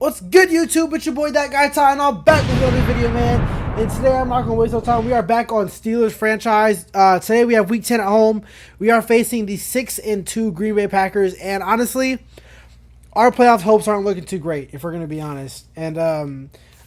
What's good, YouTube? It's your boy ThatGuyTy, and I'm back with another video, man. And today I'm not gonna waste no time. We are back on Steelers franchise. Today we have Week 10 at home. We are facing the 6-2 Green Bay Packers, and honestly, our playoff hopes aren't looking too great, if we're gonna be honest. And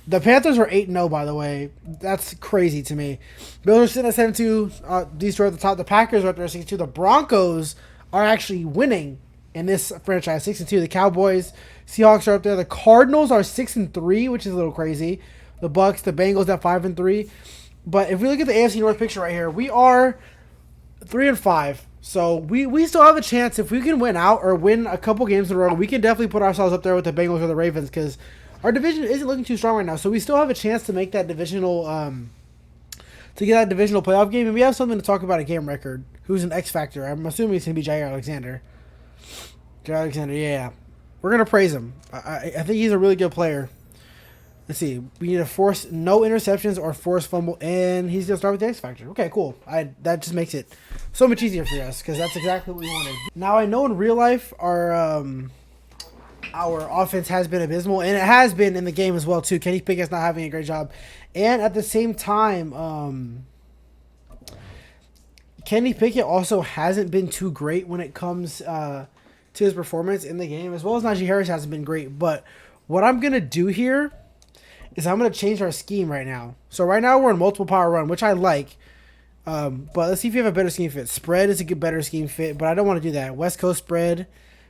the Panthers are 8-0, by the way. That's crazy to me. Bills are sitting at 7-2. These two are at the top. The Packers are at 6-2. The Broncos are actually winning in this franchise, 6-2. The Cowboys, Seahawks are up there. The Cardinals are 6-3, which is a little crazy. The Bucks, the Bengals at 5-3. But if we look at the AFC North picture right here, we are 3-5. So we still have a chance if we can win out or win a couple games in a row. We can definitely put ourselves up there with the Bengals or the Ravens because our division isn't looking too strong right now. So we still have a chance to make that divisional to get that divisional playoff game, and we have something to talk about a game record. Who's an X factor? I'm assuming it's gonna be Jair Alexander. Jair Alexander, yeah. We're going to praise him. I think he's a really good player. Let's see. We need to force no interceptions or force fumble, and he's going to start with the X Factor. Okay, cool. That just makes it so much easier for us because that's exactly what we wanted. Now, I know in real life our offense has been abysmal, and it has been in the game as well, too. Kenny Pickett's not having a great job. And at the same time, Kenny Pickett also hasn't been too great when it comes to his performance in the game, as well as Najee Harris hasn't been great. But what I'm going to do here is I'm going to change our scheme right now. So right now we're in multiple power run, which I like. But let's see if you have a better scheme fit. Spread is a good, better scheme fit, but I don't want to do that. West Coast spread,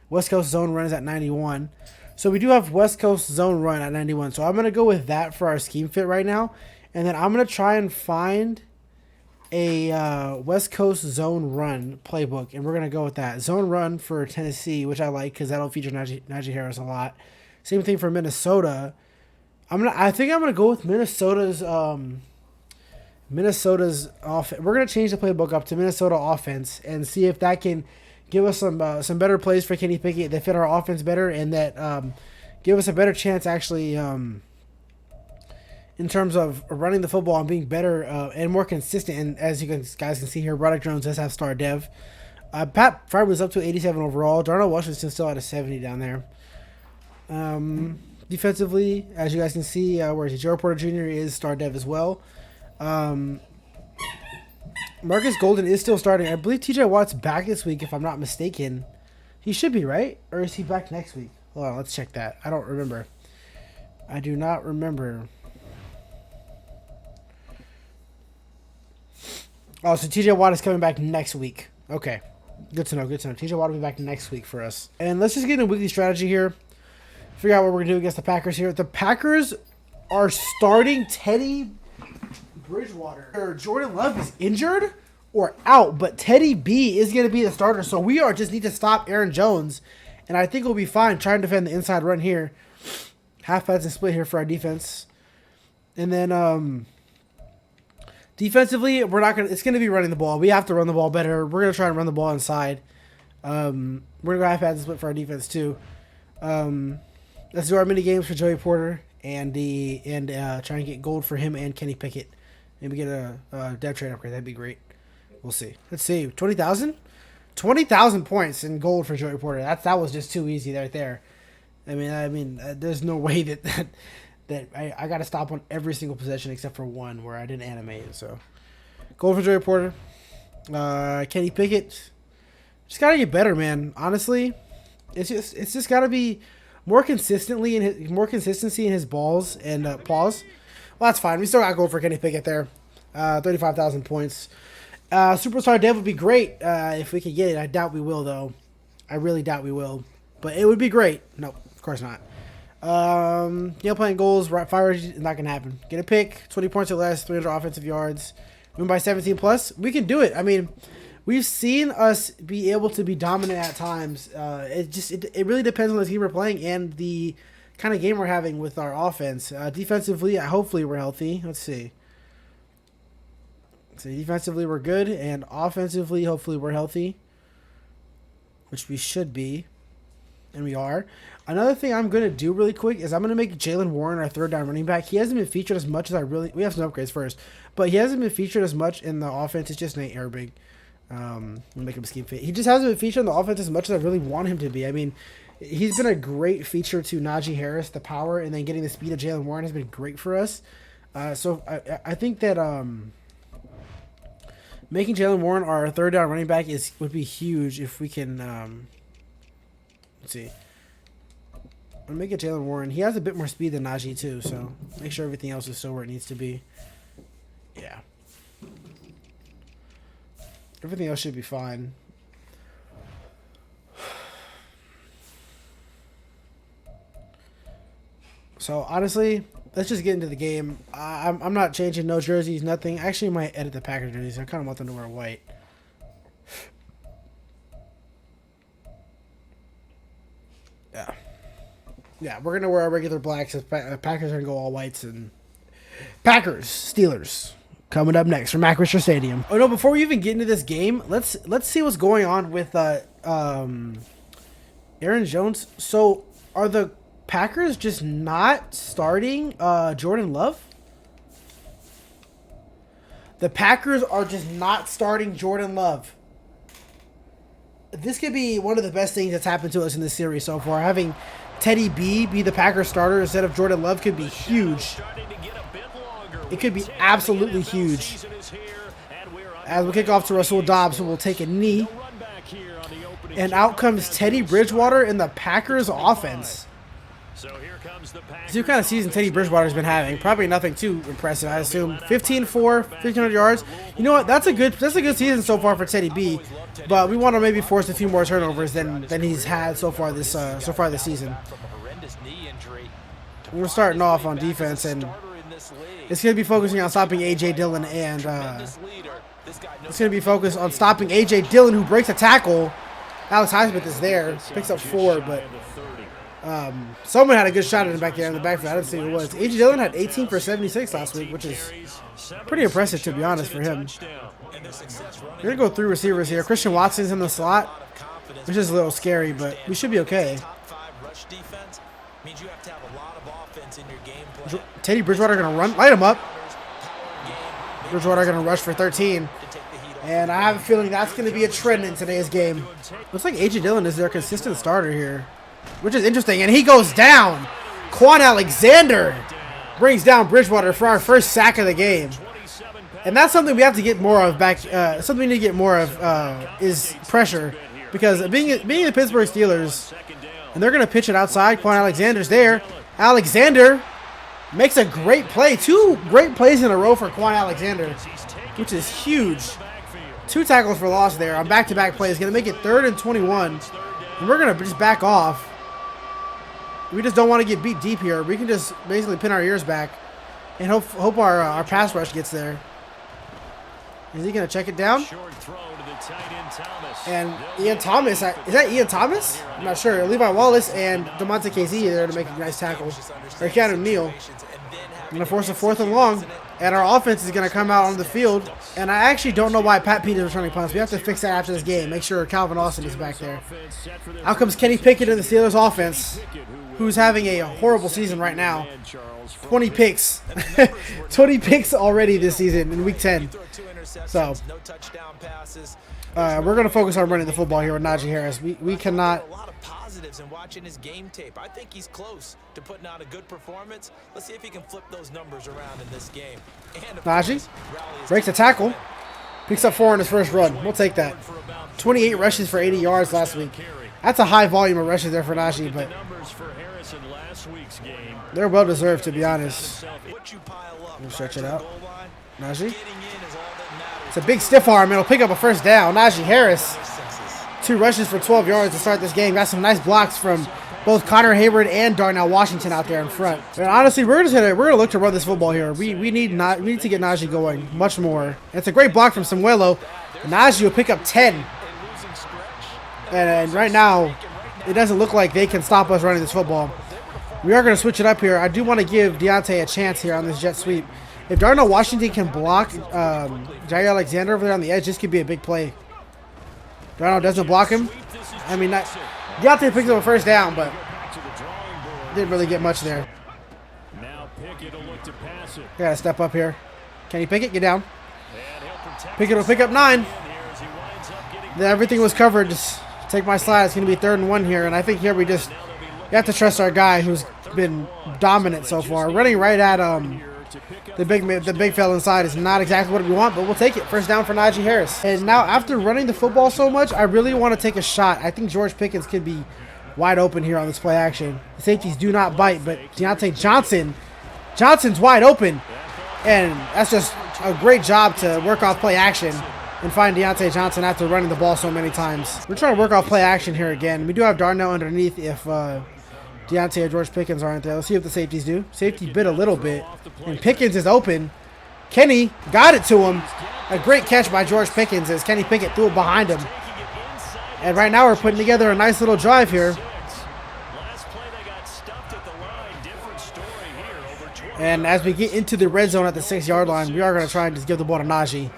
West Coast zone run is at 91. So we do have West Coast zone run at 91. So I'm going to go with that for our scheme fit right now. And then I'm going to try and find a West Coast zone run playbook, and we're going to go with that. Zone run for Tennessee, which I like because that'll feature Najee Harris a lot. Same thing for Minnesota. I think I'm gonna go with Minnesota's offense. We're gonna change the playbook up to Minnesota offense and see if that can give us some better plays for Kenny Pickett that fit our offense better and that give us a better chance actually in terms of running the football and being better and more consistent. And as you guys can see here, Broderick Jones does have star dev. Pat Fryman was up to 87 overall. Darnell Washington's still at a 70 down there. Defensively, as you guys can see, where is he? Joe Porter Jr. is star dev as well. Marcus Golden is still starting. I believe TJ Watt's back this week, if I'm not mistaken. He should be, right? Or is he back next week? Hold on, let's check that. I don't remember. I do not remember. Oh, so TJ Watt is coming back next week. Okay. Good to know. Good to know. TJ Watt will be back next week for us. And let's just get into weekly strategy here. Figure out what we're going to do against the Packers here. The Packers are starting Teddy Bridgewater. Jordan Love is injured or out, but Teddy B is going to be the starter. So we just need to stop Aaron Jones. And I think we'll be fine trying to defend the inside run here. Half pads and split here for our defense. And then, defensively, it's gonna be running the ball. We have to run the ball better. We're gonna try and run the ball inside. We're gonna go half pads and split for our defense too. Let's do our mini games for Joey Porter and try and get gold for him and Kenny Pickett. Maybe get a dev trade upgrade. That'd be great. We'll see. Let's see. 20,000? 20,000 points in gold for Joey Porter. That was just too easy right there. I mean, there's no way that I got to stop on every single possession except for one where I didn't animate it. So, gold for Joey Porter. Kenny Pickett. Just got to get better, man. Honestly, it's just got to be more consistency in his balls and paws. Well, that's fine. We still got gold for Kenny Pickett there. 35,000 points. Superstar Dev would be great if we could get it. I doubt we will, though. I really doubt we will. But it would be great. No, of course not. Playing goals, fire is not going to happen. Get a pick, 20 points or less, 300 offensive yards, win by 17 plus. We can do it. I mean, we've seen us be able to be dominant at times. It really depends on the team we're playing and the kind of game we're having with our offense. Defensively, hopefully we're healthy. Let's see. So defensively we're good, and offensively, hopefully we're healthy, which we should be. And we are. Another thing I'm going to do really quick is I'm going to make Jalen Warren our third down running back. He hasn't been featured as much as we have some upgrades first, but he hasn't been featured as much in the offense. It's just Nate Airbig. We'll make him scheme fit. He just hasn't been featured in the offense as much as I really want him to be. I mean, He's been a great feature to Najee Harris. The power and then getting the speed of Jaylen Warren has been great for us. So I think that making Jaylen Warren our third down running back would be huge if we can. Let's see. I'll make it Jaylen Warren. He has a bit more speed than Najee too, so make sure everything else is still where it needs to be. Yeah. Everything else should be fine. So honestly, let's just get into the game. I'm not changing no jerseys, nothing. I actually might edit the Packers jerseys. I kind of want them to wear white. Yeah. Yeah, we're going to wear our regular blacks. Packers are going to go all whites. And Packers, Steelers, coming up next from Macrisher Stadium. Oh, no, before we even get into this game, let's see what's going on with Aaron Jones. So, are the Packers just not starting Jordan Love? The Packers are just not starting Jordan Love. This could be one of the best things that's happened to us in this series so far. Having Teddy B be the Packers starter instead of Jordan Love could be huge. It could be absolutely huge. As we kick off to Rasul Dobbs, who will take a knee. And out comes Teddy Bridgewater in the Packers offense. See what kind of season Teddy Bridgewater's been having. Probably nothing too impressive, I assume. 15-4, 1,500 yards. You know what? That's a good season so far for Teddy B. But we want to maybe force a few more turnovers than he's had so far this season. We're starting off on defense, and it's going to be focusing on stopping A.J. Dillon, and it's going to be focused on stopping A.J. Dillon, who breaks a tackle. Alex Highsmith is there, picks up 4, but someone had a good shot at him back there in the backfield. I didn't see who it was. A.J. Dillon had 18 for 76 last week, which is pretty impressive, to be honest, for him. We're going to go through receivers here. Christian Watson's in the slot, which is a little scary, but we should be okay. Teddy Bridgewater going to run. Light him up. Bridgewater going to rush for 13. And I have a feeling that's going to be a trend in today's game. Looks like A.J. Dillon is their consistent starter here, which is interesting. And he goes down. Quan Alexander brings down Bridgewater for our first sack of the game. And that's something we have to get more of back. Something we need to get more of is pressure. Because being the Pittsburgh Steelers, and they're going to pitch it outside. Quan Alexander's there. Alexander makes a great play. 2 great plays in a row for Quan Alexander, which is huge. 2 tackles for loss there on back-to-back plays. Going to make it 3rd and 21. And we're going to just back off. We just don't want to get beat deep here. We can just basically pin our ears back and hope our pass rush gets there. Is he going to check it down? And Ian Thomas, is that Ian Thomas? I'm not sure. Levi Wallace and DeMonte KC are there to make a nice tackle. Or Keanu Neal. I'm going to force a 4th and long. And our offense is going to come out on the field. And I actually don't know why Pat Pete is returning punts. We have to fix that after this game. Make sure Calvin Austin is back there. Out comes Kenny Pickett in the Steelers offense, who's having a horrible season right now. 20 picks. 20 picks already this season in Week 10. So, we're going to focus on running the football here with Najee Harris. We cannot. And watching his game tape, I think he's close to putting out a good performance. Let's see if he can flip those numbers around in this game. Najee breaks a tackle, picks up 4 in his first run. We'll take that. 28 rushes for 80 yards last week. That's a high volume of rushes there for Najee, but they're well deserved, to be honest. We'll stretch it out. Najee. It's a big stiff arm. It'll pick up a first down. Najee Harris. 2 rushes for 12 yards to start this game. Got some nice blocks from both Connor Hayward and Darnell Washington out there in front. And honestly, we're gonna look to run this football here. We need to get Najee going much more. And it's a great block from Samuelo. Najee will pick up 10. And right now, it doesn't look like they can stop us running this football. We are going to switch it up here. I do want to give Deontay a chance here on this jet sweep. If Darnell Washington can block Jair Alexander over there on the edge, this could be a big play. Darnell doesn't block him. I mean, Deontay picks up a first down, but didn't really get much there. Gotta step up here. Kenny Pickett, get down. Pickett will pick up 9. Then everything was covered. Just Take my slide. It's going to be 3rd and 1 here. And I think here we have to trust our guy who's been dominant so far. Running right at the big fella inside is not exactly what we want, but we'll take it. First down for Najee Harris. And now after running the football so much, I really want to take a shot. I think George Pickens could be wide open here on this play action. The safeties do not bite, but Deontay Johnson's wide open. And that's just a great job to work off play action and find Deontay Johnson after running the ball so many times. We're trying to work off play action here again. We do have Darnell underneath if Deontay or George Pickens aren't there. Let's see what the safeties do. Safety bit a little bit. And Pickens is open. Kenny got it to him. A great catch by George Pickens as Kenny Pickett threw it behind him. And right now we're putting together a nice little drive here. And as we get into the red zone at the 6-yard line, we are going to try and just give the ball to Najee.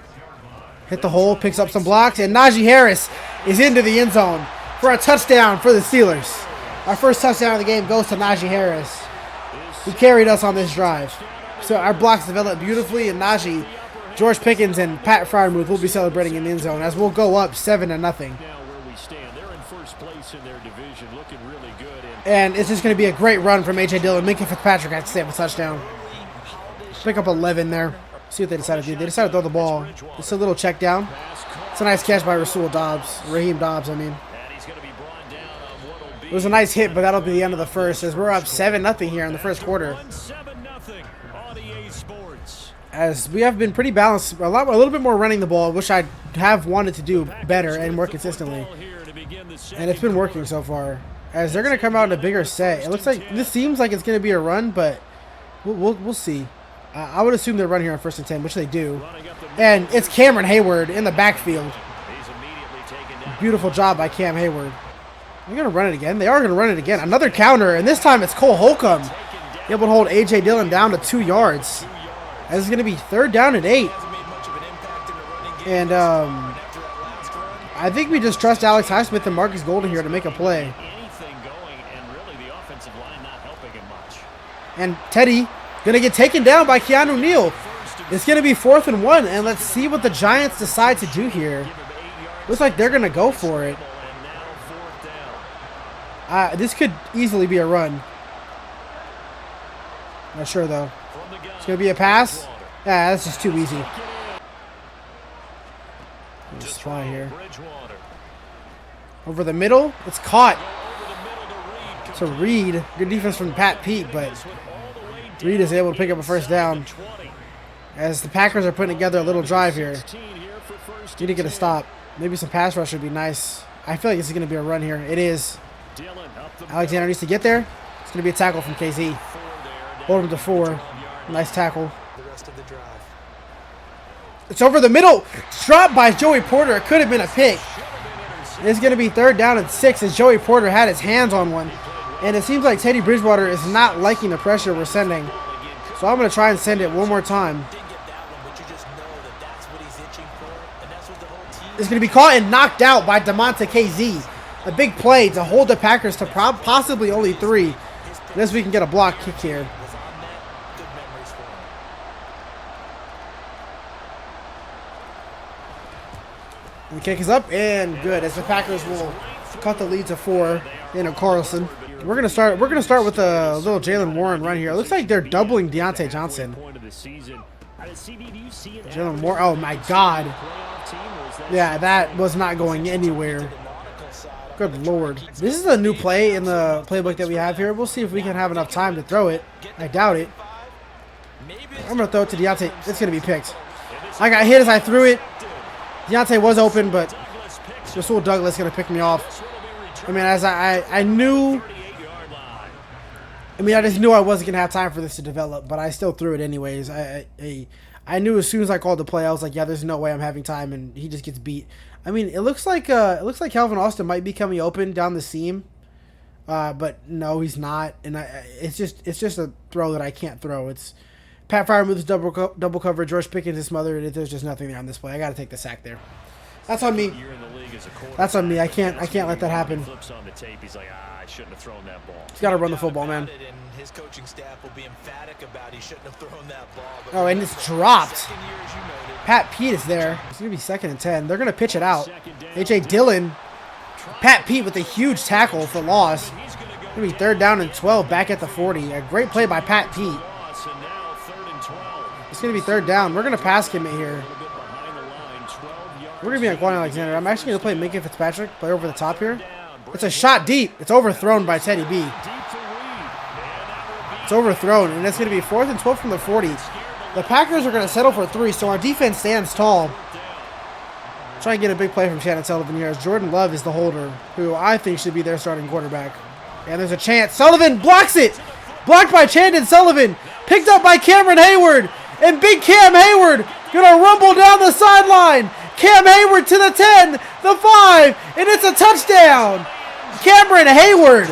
Hit the hole, picks up some blocks, and Najee Harris is into the end zone for a touchdown for the Steelers. Our first touchdown of the game goes to Najee Harris, who carried us on this drive. So our blocks developed beautifully, and Najee, George Pickens, and Pat Freiermuth will be celebrating in the end zone as we'll go up 7-0. And it's just going to be a great run from A.J. Dillon. Minka Fitzpatrick had to save a touchdown. Pick up 11 there. See what they decided to do. They decided to throw the ball. It's a little check down. It's a nice catch by Raheem Dobbs, I mean. It was a nice hit, but that'll be the end of the first as we're up 7-0 here in the first quarter. As we have been pretty balanced, a little bit more running the ball, which I have wanted to do better and more consistently. And it's been working so far. As they're going to come out in a bigger set. It looks like this seems like it's going to be a run, but we'll see. I would assume they'll run here on 1st and 10, which they do. And it's Cameron Hayward in the backfield. Beautiful job by Cam Hayward. They're going to run it again. They are going to run it again. Another counter, and this time it's Cole Holcomb able to hold A.J. Dillon down to 2 yards. This is going to be 3rd down and 8. And I think we just trust Alex Highsmith and Marcus Golden here to make a play. And Teddy going to get taken down by Keanu Neal. It's going to be 4th and 1, and let's see what the Giants decide to do here. Looks like they're going to go for it. This could easily be a run. Not sure, though. It's going to be a pass. Yeah, that's just too easy. Just try here. Over the middle. It's caught. To Reed. Good defense from Pat Pete, but Reed is able to pick up a first down. As the Packers are putting together a little drive here. Need to get a stop. Maybe some pass rush would be nice. I feel like this is going to be a run here. It is. Alexander needs to get there. It's going to be a tackle from KZ. Hold him to 4. Nice tackle. It's over the middle. Dropped by Joey Porter. It could have been a pick. It's going to be 3rd down and 6 as Joey Porter had his hands on one. And it seems like Teddy Bridgewater is not liking the pressure we're sending. So I'm going to try and send it one more time. It's going to be caught and knocked out by DeMonte KZ. A big play to hold the Packers to possibly only 3. Unless we can get a block kick here. The kick is up and good as the Packers will cut the lead to 4. Daniel Carlson. We're gonna start with a little Jalen Warren run here. It looks like they're doubling Deontay Johnson. Jalen Warren. Oh my God. Yeah, that was not going anywhere. Good Lord. This is a new play in the playbook that we have here. We'll see if we can have enough time to throw it. I doubt it. I'm going to throw it to Deontay. It's going to be picked. I got hit as I threw it. Deontay was open, but Rasul Douglas is going to pick me off. I mean, as I knew... I just knew I wasn't going to have time for this to develop, but I still threw it anyways. I knew as soon as I called the play, I was like, yeah, there's no way I'm having time, and he just gets beat. I mean, it looks like Calvin Austin might be coming open down the seam, but no, he's not. And it's just a throw that I can't throw. It's Pat Freiermuth's double cover. George Pickens is smothered. There's just nothing there on this play. I got to take the sack there. That's on me. That's on me. I can't let that happen. He's got to run the football, man. Oh, and it's dropped. Pat Pete is there. It's going to be 2nd and 10. They're going to pitch it out. A.J. Dillon Pat Pete with a huge tackle for loss. Gonna be 3rd down and 12 back at the 40. A great play by Pat Pete. It's gonna be 3rd down. We're gonna pass commit here. We're gonna be on Quan Alexander. I'm actually gonna play Minka Fitzpatrick, play over the top here. It's a shot deep. It's overthrown by Teddy B. It's overthrown, and it's gonna be 4th and 12 from the 40. The Packers are gonna settle for 3, so our defense stands tall. Try and get a big play from Shannon Sullivan here as Jordan Love is the holder, who I think should be their starting quarterback. And there's a chance. Sullivan blocks it. Blocked by Chandon Sullivan. Picked up by Cameron Hayward. And big Cam Hayward gonna rumble down the sideline. Cam Hayward to the 10, the 5, and it's a touchdown. Cameron Hayward.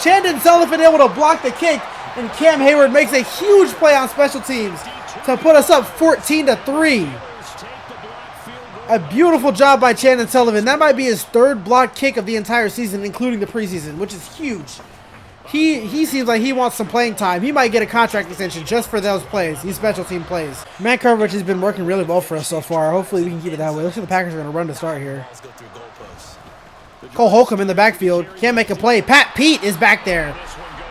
Chandon Sullivan able to block the kick, and Cam Hayward makes a huge play on special teams to put us up 14-3. A beautiful job by Chandon Sullivan. That might be his 3rd block kick of the entire season, including the preseason, which is huge. He seems like he wants some playing time. He might get a contract extension just for those plays, these special team plays. Man coverage has been working really well for us so far. Hopefully we can keep it that way. Looks like the Packers are going to run to start here. Cole Holcomb in the backfield. Can't make a play. Pat Pete is back there.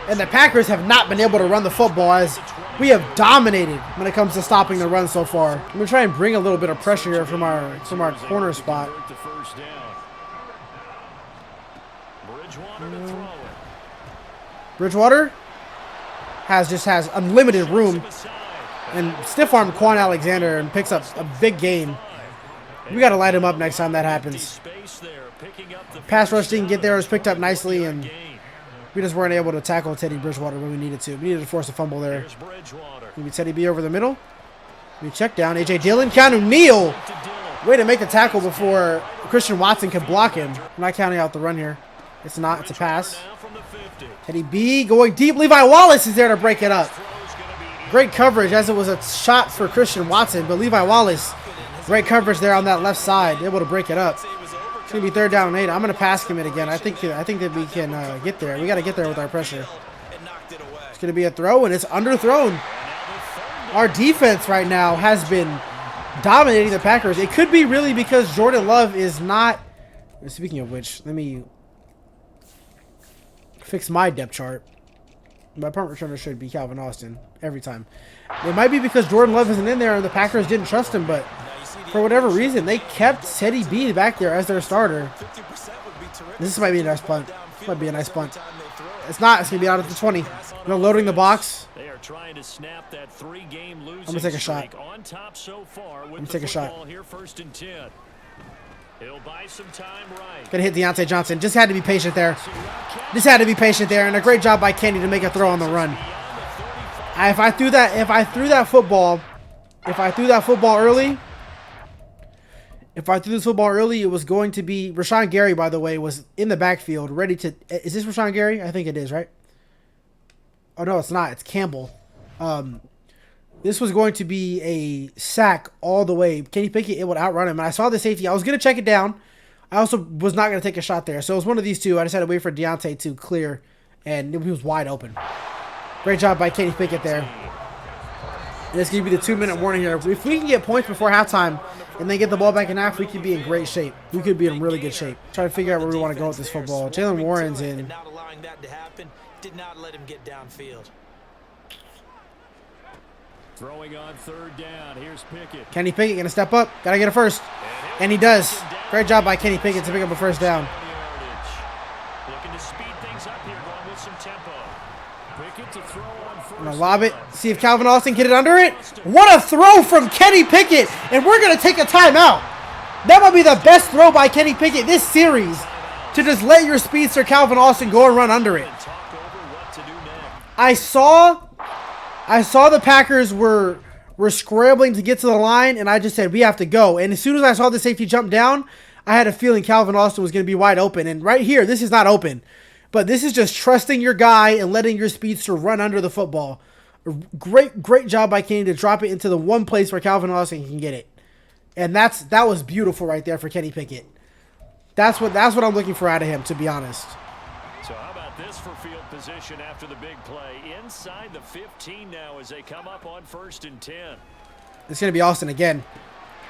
And the Packers have not been able to run the football as we have dominated when it comes to stopping the run so far. I'm going to try and bring a little bit of pressure here from our corner spot. Bridgewater has unlimited room and stiff arm Quan Alexander and picks up a big gain. We got to light him up next time that happens. Pass rush didn't get there. It was picked up nicely, and we just weren't able to tackle Teddy Bridgewater when we needed to. We needed to force a fumble there. Maybe Teddy B over the middle. We check down. A.J. Dillon. Keanu Neal. Way to make the tackle before Christian Watson could block him. I'm not counting out the run here. It's not. It's a pass. Teddy B going deep. Levi Wallace is there to break it up. Great coverage as it was a shot for Christian Watson, but Levi Wallace, great coverage there on that left side, able to break it up. It's going to be 3rd down and 8. I'm going to pass commit again. I think that we can get there. We got to get there with our pressure. It's going to be a throw, and it's underthrown. Our defense right now has been dominating the Packers. It could be really because Jordan Love is not... Speaking of which, let me fix my depth chart. My punt returner should be Calvin Austin every time. It might be because Jordan Love isn't in there and the Packers didn't trust him, but for whatever reason, they kept Teddy B back there as their starter. This might be a nice punt. This might be a nice punt. It's not. It's going to be out at the 20. No, loading the box. I'm going to take a shot. I'm going to take a shot. Gonna hit Deontay Johnson. Just had to be patient there. And a great job by Kenny to make a throw on the run. If I threw this football early, it was going to be Rashawn Gary, by the way, was in the backfield ready to... Is this Rashawn Gary? I think it is, right? Oh, no, it's not. It's Campbell. This was going to be a sack all the way. Kenny Pickett able to outrun him. And I saw the safety. I was going to check it down. I also was not going to take a shot there. So it was one of these two. I just had to wait for Deontay to clear. And he was wide open. Great job by Kenny Pickett there. And it's going to be the 2-minute warning here. If we can get points before halftime and then get the ball back in half, we could be in great shape. We could be in really good shape. Trying to figure out where we want to go with this football. Jalen Warren's in. Did not let him get downfield. Throwing on 3rd down. Here's Pickett. Kenny Pickett going to step up. Got to get it first. And he does. Great job by Kenny Pickett to pick up a first down. Looking to speed things up here, going with some tempo. Pickett to throw on 1st. Going to lob it. See if Calvin Austin get it under it. What a throw from Kenny Pickett. And we're going to take a timeout. That might be the best throw by Kenny Pickett this series. To just let your speedster Calvin Austin go and run under it. I saw the Packers were scrambling to get to the line, and I just said, we have to go. And as soon as I saw the safety jump down, I had a feeling Calvin Austin was going to be wide open. And right here, this is not open. But this is just trusting your guy and letting your speedster run under the football. Great job by Kenny to drop it into the one place where Calvin Austin can get it. And that was beautiful right there for Kenny Pickett. That's what I'm looking for out of him, to be honest. So how about this for field position after the big play? Inside the 15 now as they come up on 1st and 10. It's going to be Austin again.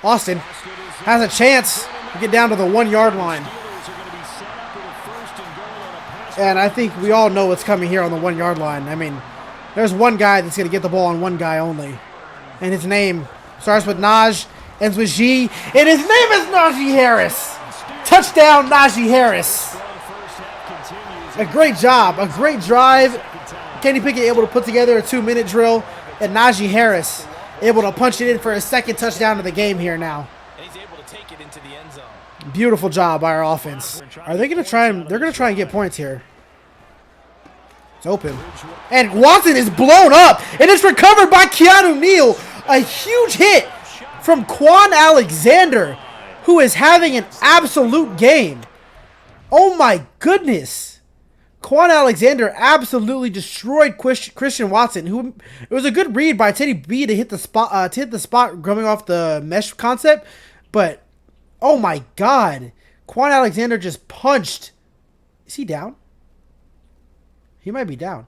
Austin has a chance to get down to the 1-yard line. And I think we all know what's coming here on the 1 yard line. I mean, there's one guy that's going to get the ball on one guy only. And his name starts with Naj, ends with G, and his name is Najee Harris. Touchdown, Najee Harris. A great job, a great drive. Kenny Pickett able to put together a 2-minute drill, and Najee Harris able to punch it in for his second touchdown of the game here now. And he's able to take it into the end zone. Beautiful job by our offense. Are they going to try and they're going to try and get points here? It's open. And Watson is blown up, and it's recovered by Keanu Neal. A huge hit from Quan Alexander, who is having an absolute game. Oh my goodness. Quan Alexander absolutely destroyed Christian Watson, who it was a good read by Teddy B to hit the spot coming off the mesh concept, but oh my god. Quan Alexander just punched. Is he down? He might be down.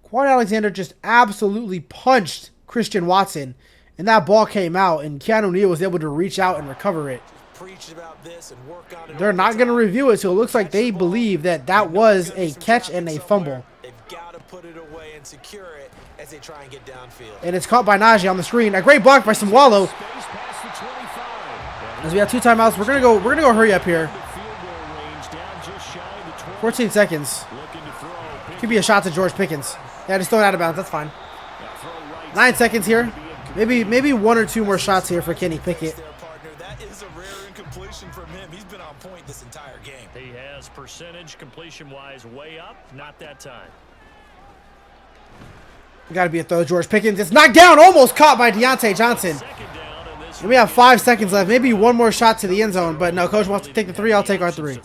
Quan Alexander just absolutely punched Christian Watson, and that ball came out, and Keanu Neal was able to reach out and recover it. About this and work on it. They're not going to review it, so it looks like they believe that that was a catch and a fumble. They've got to put it away and secure it as they try and get downfield. And it's caught by Najee on the screen. A great block by Samwalo. As we have 2 timeouts, we're gonna go hurry up here. 14 seconds. Could be a shot to George Pickens. Yeah, just throw it out of bounds. That's fine. 9 seconds here. Maybe 1 or 2 more shots here for Kenny Pickett. That is a rare incompletion from him. He's been on point this entire game. He has percentage completion-wise way up. Not that time. Got to be a throw, George Pickens. It's knocked down, almost caught by Deontay Johnson. And we have 5 seconds left. Maybe 1 more shot to the end zone, but no, coach wants to take the 3. I'll take our 3.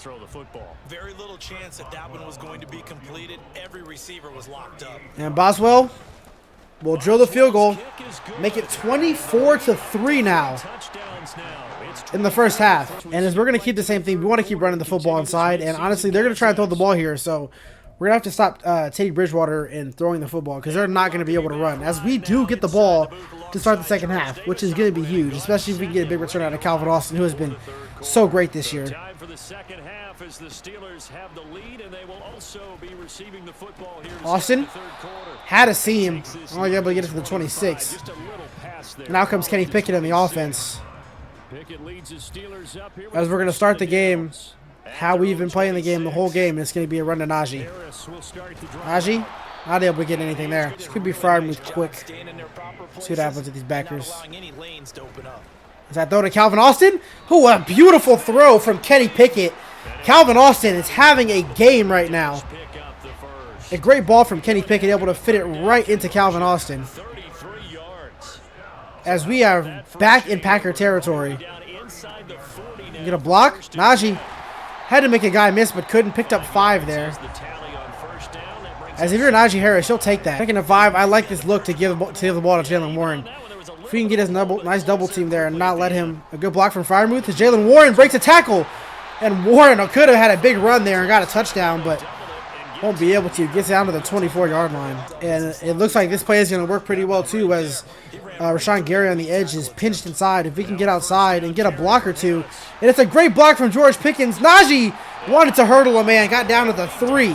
Very little chance that one was going to be completed. Every receiver was locked up. And Boswell will drill the field goal, make it 24-3 now in the first half. And as we're going to keep the same thing, we want to keep running the football inside. And honestly, they're going to try and throw the ball here, so we're going to have to stop Teddy Bridgewater in throwing the football because they're not going to be able to run. As we do get the ball to start the second half, which is going to be huge, especially if we can get a big return out of Calvin Austin, who has been so great this year. Time for the second half as the Steelers have the lead, and they will also be receiving the football here. Austin had a seam, only able to get it to the 26. And now comes Kenny Pickett in the offense. As we're going to start the game, how we've been playing the game the whole game, it's going to be a run to Najee. Najee, not able to get anything there. This could be Freiermuth quick. See what happens with these backers. Is that throw to Calvin Austin? Who a beautiful throw from Kenny Pickett. Calvin Austin is having a game right now. A great ball from Kenny Pickett, able to fit it right into Calvin Austin. As we are back in Packer territory. Get a block. Najee had to make a guy miss, but couldn't. Picked up 5 there. As if you're Najee Harris, you'll take that. Picking a 5, I like this look to give the ball to Jalen Warren. If we can get his nice double team there and not let him. A good block from Freiermuth as Jalen Warren breaks a tackle. And Warren could have had a big run there and got a touchdown, but won't be able to. Gets down to the 24-yard line. And it looks like this play is going to work pretty well, too, as Rashawn Gary on the edge is pinched inside. If we can get outside and get a block or 2. And it's a great block from George Pickens. Najee wanted to hurdle a man. Got down to the 3.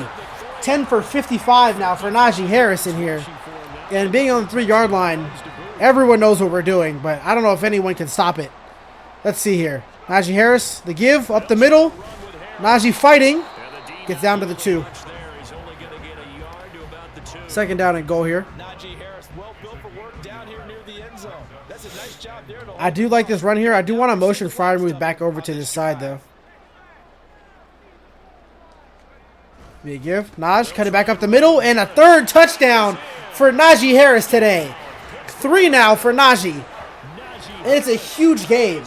10 for 55 now for Najee Harris in here. And being on the 3-yard line, everyone knows what we're doing, but I don't know if anyone can stop it. Let's see here. Najee Harris, the give, up the middle. Najee fighting. Gets down to the 2. Second down and goal here. I do like this run here. I do want to motion Freiermuth back over to this side, though. Be a give. Naj cut it back up the middle, and a 3rd touchdown for Najee Harris today. 3 now for Najee. And it's a huge game.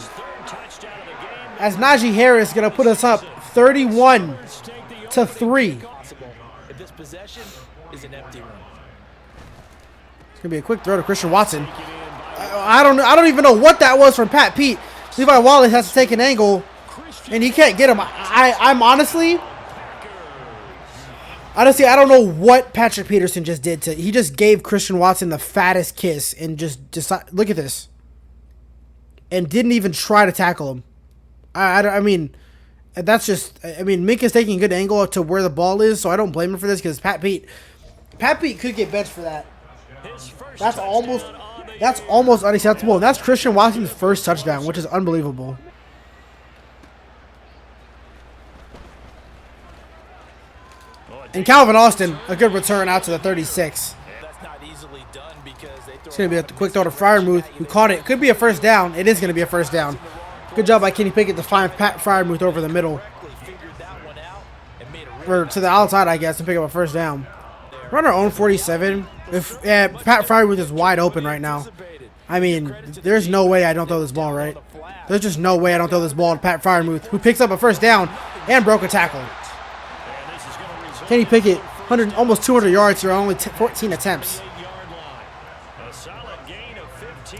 As Najee Harris is going to put us up 31-3. This possession is an empty run. It's going to be a quick throw to Christian Watson. I don't even know what that was from Pat Pete. Levi Wallace has to take an angle, and he can't get him. I'm honestly, I don't know what Patrick Peterson just did he just gave Christian Watson the fattest kiss and just decided, look at this, and didn't even try to tackle him. I mean, And that's just, I mean, Mink is taking a good angle to where the ball is, so I don't blame him for this because Pat Pete could get benched for that. That's almost unacceptable. And that's Christian Watson's first touchdown, which is unbelievable. And Calvin Austin, a good return out to the 36. It's going to be a quick throw to Freiermuth, who caught it. Could be a first down. It is going to be a first down. Good job by Kenny Pickett to find Pat Freiermuth over the middle. Or to the outside, I guess, and pick up a first down. We're on our own 47. Pat Freiermuth is wide open right now. I mean, there's no way I don't throw this ball, right? There's just no way I don't throw this ball to Pat Freiermuth, who picks up a first down and broke a tackle. Kenny Pickett, almost 200 yards here on only 14 attempts.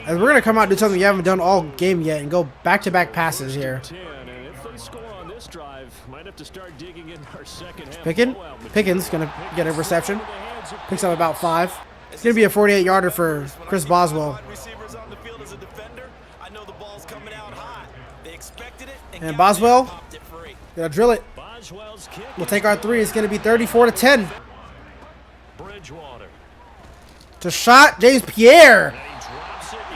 And we're going to come out and do something we haven't done all game yet and go back-to-back passes here. Pickens going to get a reception. Picks up about 5. It's going to be a 48-yarder for Chris Boswell. And Boswell going to drill it. We'll take our 3. It's going to be 34-10. To shot, James Pierre.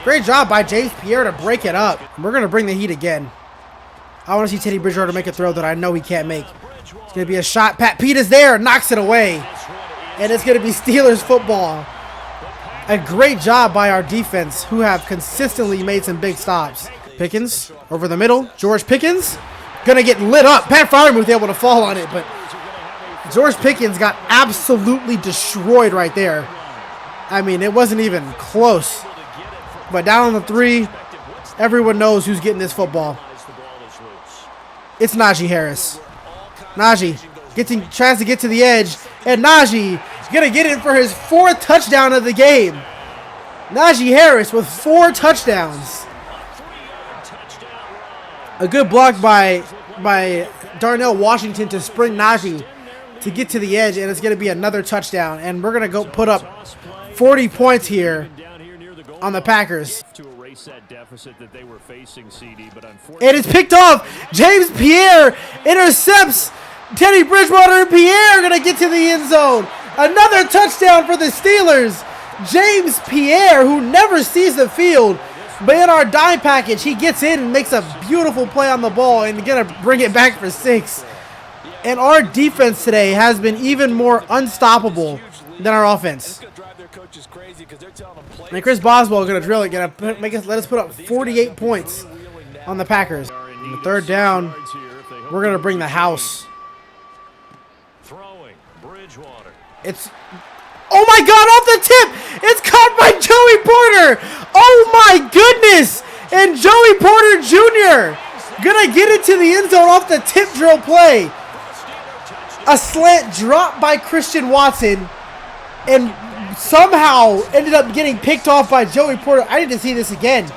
Great job by James Pierre to break it up. We're going to bring the heat again. I want to see Teddy Bridgewater make a throw that I know he can't make. It's going to be a shot. Pat Pete is there. Knocks it away. And it's going to be Steelers football. A great job by our defense, who have consistently made some big stops. Pickens over the middle. George Pickens going to get lit up. Pat Freiermuth able to fall on it, but George Pickens got absolutely destroyed right there. I mean, it wasn't even close. But down on the 3, everyone knows who's getting this football. It's Najee Harris. Najee tries to get to the edge, and Najee going to get it for his 4th touchdown of the game. Najee Harris with 4 touchdowns. A good block by Darnell Washington to spring Najee to get to the edge, and it's going to be another touchdown. And we're going to go put up 40 points here on the Packers. And it's picked off. James Pierre intercepts Teddy Bridgewater, and Pierre going to get to the end zone. Another touchdown for the Steelers. James Pierre, who never sees the field, but in our dime package, he gets in and makes a beautiful play on the ball and going to bring it back for 6. And our defense today has been even more unstoppable than our offense. And Chris Boswell is going to drill it, let us put up 48 points on the Packers. On the 3rd down, we're going to bring the house. It's, oh my God, off the tip! It's caught by Joey Porter! Oh my goodness! And Joey Porter Jr. gonna get it to the end zone off the tip drill play. A slant drop by Christian Watson, and somehow ended up getting picked off by Joey Porter. I need to see this again.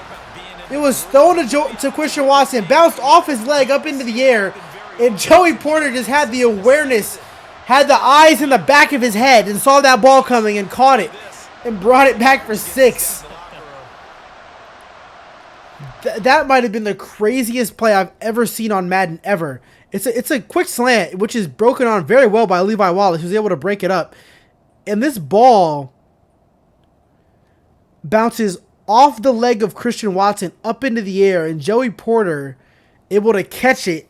It was thrown to Christian Watson, bounced off his leg up into the air, and Joey Porter just had the awareness, had the eyes in the back of his head, and saw that ball coming and caught it and brought it back for 6. That might have been the craziest play I've ever seen on Madden ever. It's a quick slant, which is broken on very well by Levi Wallace, who's able to break it up. And this ball bounces off the leg of Christian Watson up into the air, and Joey Porter able to catch it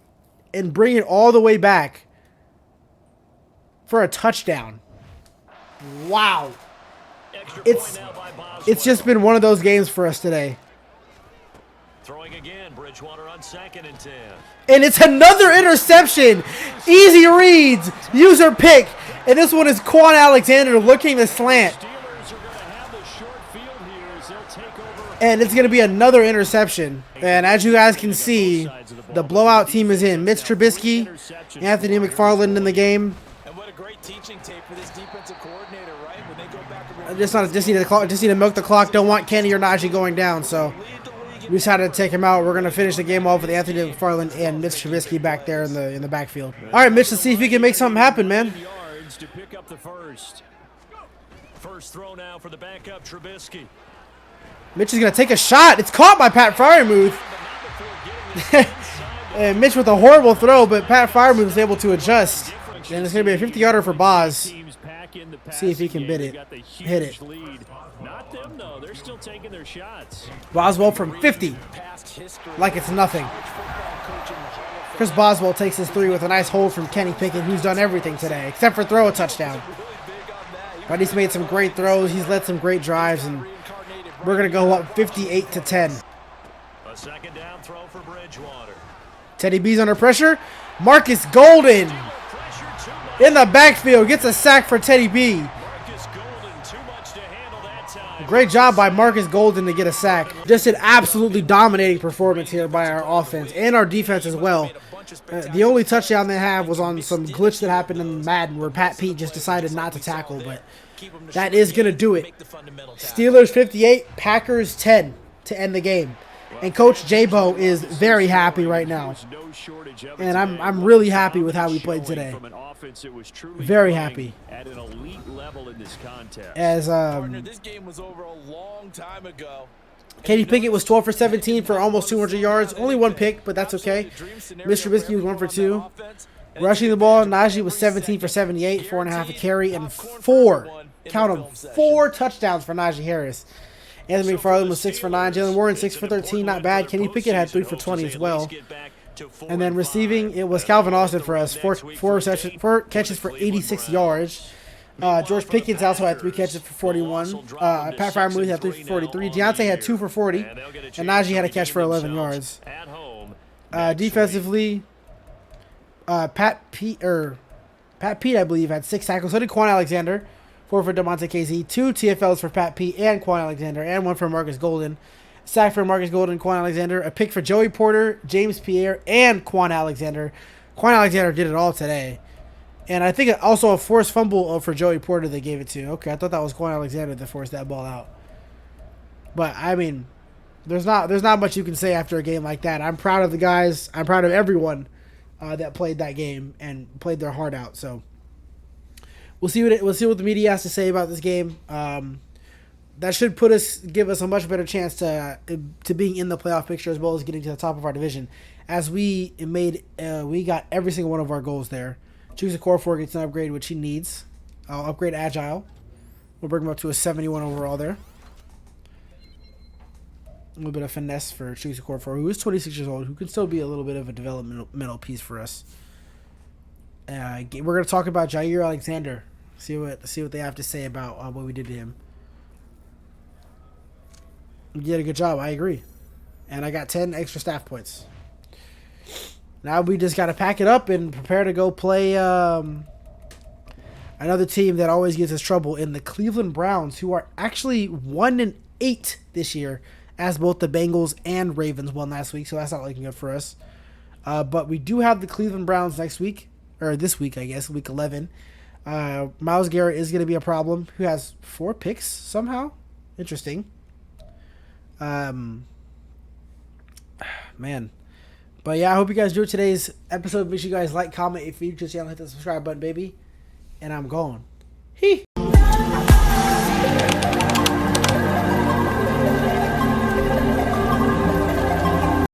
and bring it all the way back for a touchdown. Wow. It's just been one of those games for us today. Throwing again, Bridgewater on 2nd and 10. And it's another interception. Easy reads, user pick. And this one is Quan Alexander looking to slant. And it's going to be another interception. And as you guys can see, the blowout team is in. Mitch Trubisky, Anthony McFarland in the game. And what a great teaching tape for this defensive coordinator, right? When they go back and Just need to milk the clock. Don't want Kenny or Najee going down. So we decided to take him out. We're going to finish the game off with Anthony McFarland and Mitch Trubisky back there in the backfield. All right, Mitch, let's see if you can make something happen, man. To pick up the first throw now for the backup Trubisky. Mitch is going to take a shot. It's caught by Pat Freiermuth. And Mitch with a horrible throw, but Pat Fireman was able to adjust. And it's going to be a 50-yarder for Boz. See if he can hit it. Not them, though. They're still taking their shots. Boswell from 50. Like it's nothing. Chris Boswell takes his 3 with a nice hold from Kenny Pickett, who's done everything today, except for throw a touchdown. But he's made some great throws. He's led some great drives, and we're going to go up 58-10. A second down throw for Bridgewater. Teddy B's under pressure. Marcus Golden in the backfield gets a sack for Teddy B. Great job by Marcus Golden to get a sack. Just an absolutely dominating performance here by our offense and our defense as well. The only touchdown they have was on some glitch that happened in Madden where Pat Pete just decided not to tackle, but that is going to do it. Steelers 58, Packers 10 to end the game. And Coach J-Bo is very happy right now. And I'm really happy with how we played today. Very happy. As this game was over a long time ago. Kenny Pickett was 12 for 17 for almost 200 yards. Only one pick, but that's okay. Mr. Trubisky was 1 for 2. Rushing the ball, Najee was 17 for 78, 4.5 a carry, and 4, count them, 4 touchdowns for Najee Harris. Anthony McFarland was 6 for 9. Jalen Warren 6 for 13, not bad. Kenny Pickett had 3 for 20 as well. And then receiving, it was Calvin Austin for us, 4 catches for 86 yards. George Pickens also had 3 catches for 41. Pat Freiermuth had 3 for 43. Deontay had 2 for 40. And Najee had a catch for 11 yards. Defensively, Pat Pete, I believe, had 6 tackles. So did Quan Alexander. 4 for DeMonte KZ. 2 TFLs for Pat Pete and Quan Alexander. And 1 for Marcus Golden. Sack for Marcus Golden and Quan Alexander. A pick for Joey Porter, James Pierre, and Quan Alexander. Quan Alexander did it all today. And I think also a forced fumble for Joey Porter they gave it to. Okay, I thought that was Quan Alexander that forced that ball out. But, I mean, there's not much you can say after a game like that. I'm proud of the guys. I'm proud of everyone that played that game and played their heart out. So, we'll see what the media has to say about this game. That should give us a much better chance to being in the playoff picture as well as getting to the top of our division. As we got every single one of our goals there. Choose a core 4 gets an upgrade, which he needs. I'll upgrade Agile. We'll bring him up to a 71 overall there. A little bit of finesse for Choose a core 4, who is 26 years old, who can still be a little bit of a developmental piece for us. We're going to talk about Jair Alexander. See what they have to say about what we did to him. You did a good job. I agree. And I got 10 extra staff points. Now we just got to pack it up and prepare to go play another team that always gives us trouble in the Cleveland Browns, who are actually 1-8 this year, as both the Bengals and Ravens won last week, so that's not looking good for us. But we do have the Cleveland Browns next week, or this week, I guess, week 11. Myles Garrett is going to be a problem, who has 4 picks somehow. Interesting. Man. But yeah, I hope you guys enjoyed today's episode. Make sure you guys like, comment, if you're new to the channel, hit the subscribe button, baby. And I'm gone. Hee.